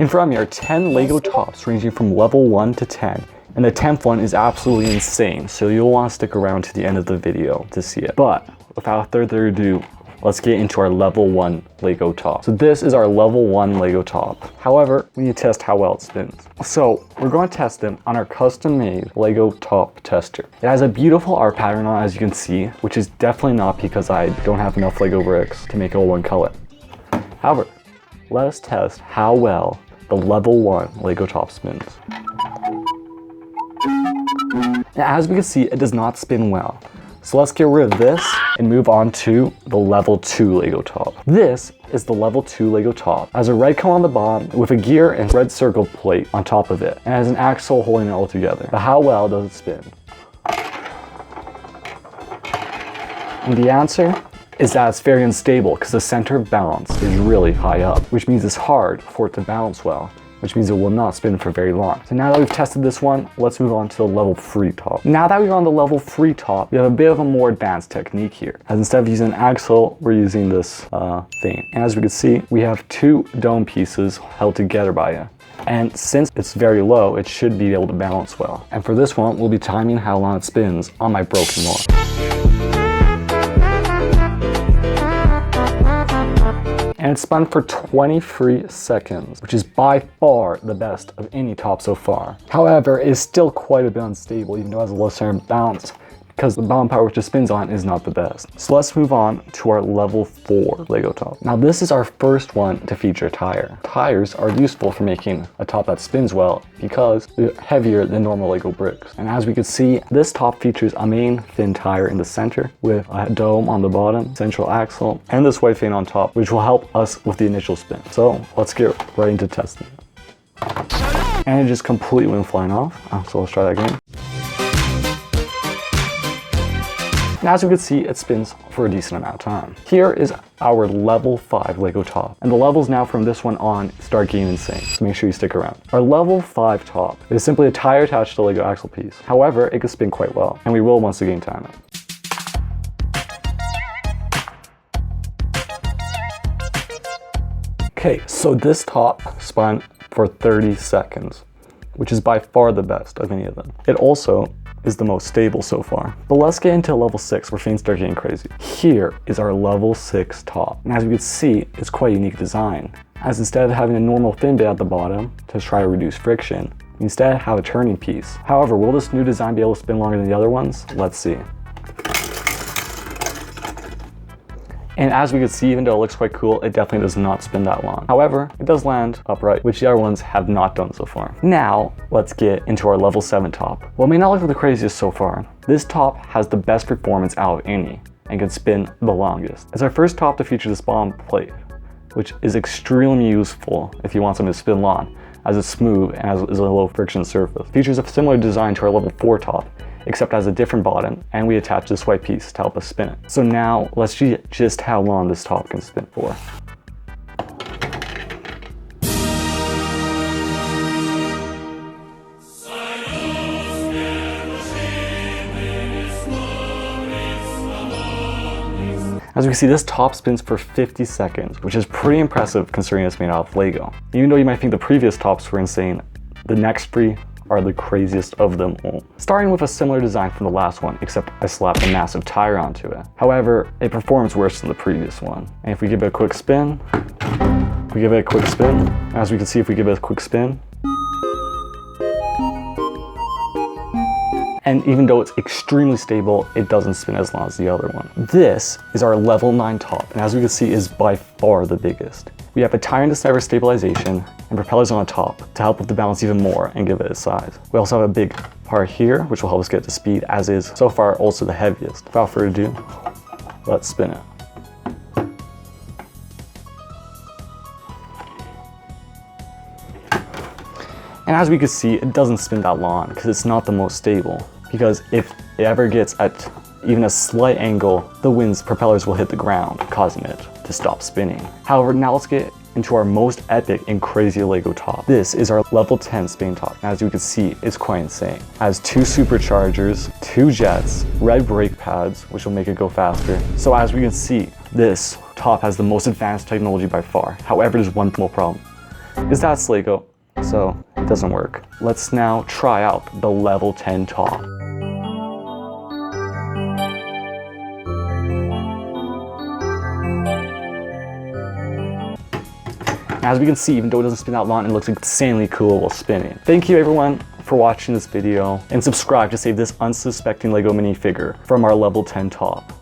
In front of me are 10 Lego tops ranging from level 1 to 10. And the 10th one is absolutely insane, so you'll want to stick around to the end of the video to see it. But without further ado, let's get into our level 1 Lego top. So this is our level 1 Lego top. However, we need to test how well it spins. So we're going to test it on our custom-made Lego top tester. It has a beautiful art pattern on it, as you can see, which is definitely not because I don't have enough Lego bricks to make it all one color. However, let us test how well the level 1 Lego top spins. And as we can see, it does not spin well. So let's get rid of this and move on to the level 2 Lego top. This is the level 2 Lego top. It has a red cone on the bottom with a gear and red circle plate on top of it, and has an axle holding it all together. But how well does it spin? And the answer is that it's very unstable because the center of balance is really high up, which means it's hard for it to balance well, which means it will not spin for very long. So now that we've tested this one, let's move on to the level 3 top. Now that we're on the level 3 top, we have a bit of a more advanced technique here. As instead of using an axle, we're using this thing. And as we can see, we have 2 dome pieces held together by it. And since it's very low, it should be able to balance well. And for this one, we'll be timing how long it spins on my broken wall. And it spun for 23 seconds, which is by far the best of any top so far. However, it is still quite a bit unstable, even though it has a low center of balance, because the bottom part which it spins on is not the best. So let's move on to our level 4 Lego top. Now this is our first one to feature a tire. Tires are useful for making a top that spins well because they're heavier than normal Lego bricks. And as we can see, this top features a main thin tire in the center with a dome on the bottom, central axle, and this white fin on top, which will help us with the initial spin. So let's get right into testing it. And it just completely went flying off. So let's try that again. And as we can see, it spins for a decent amount of time. Here is our level 5 Lego top. And the levels now from this one on start getting insane, so make sure you stick around. Our level 5 top is simply a tire attached to a Lego axle piece. However, it can spin quite well, and we will once again time it. Okay, so this top spun for 30 seconds, which is by far the best of any of them. It also is the most stable so far. But let's get into level 6 where things start getting crazy. Here is our level 6 top. And as you can see, it's quite a unique design. As instead of having a normal fin bit at the bottom to try to reduce friction, we instead have a turning piece. However, will this new design be able to spin longer than the other ones? Let's see. And as we can see, even though it looks quite cool, it definitely does not spin that long. However, it does land upright, which the other ones have not done so far. Now, let's get into our level 7 top. While it may not look the craziest so far, this top has the best performance out of any and can spin the longest. It's our first top to feature this bottom plate, which is extremely useful if you want something to spin long, as it's smooth and is a low friction surface. It features a similar design to our level 4 top, except has a different bottom, and we attach this white piece to help us spin it. So now let's see just how long this top can spin for. As we can see, this top spins for 50 seconds, which is pretty impressive considering it's made out of Lego. Even though you might think the previous tops were insane, the next 3 are the craziest of them all. Starting with a similar design from the last one, except I slapped a massive tire onto it. However, it performs worse than the previous one. And if we give it a quick spin, as we can see, if we give it a quick spin, and even though it's extremely stable, it doesn't spin as long as the other one. This is our level 9 top, and as we can see, is by far the biggest. We have a tire and center stabilization and propellers on the top to help with the balance even more and give it its size. We also have a big part here, which will help us get to speed, as is so far also the heaviest. Without further ado, let's spin it. And as we can see, it doesn't spin that long because it's not the most stable. Because if it ever gets at even a slight angle, the wind's propellers will hit the ground, causing it to stop spinning. However, now let's get into our most epic and crazy Lego top. This is our level 10 spin top. And as you can see, it's quite insane. It has 2 superchargers, 2 jets, red brake pads, which will make it go faster. So as we can see, this top has the most advanced technology by far. However, there's one small problem. is that's Lego, so it doesn't work. Let's now try out the level 10 top. As we can see, even though it doesn't spin out long, it looks insanely cool while spinning. Thank you everyone for watching this video, and subscribe to save this unsuspecting Lego minifigure from our level 10 top.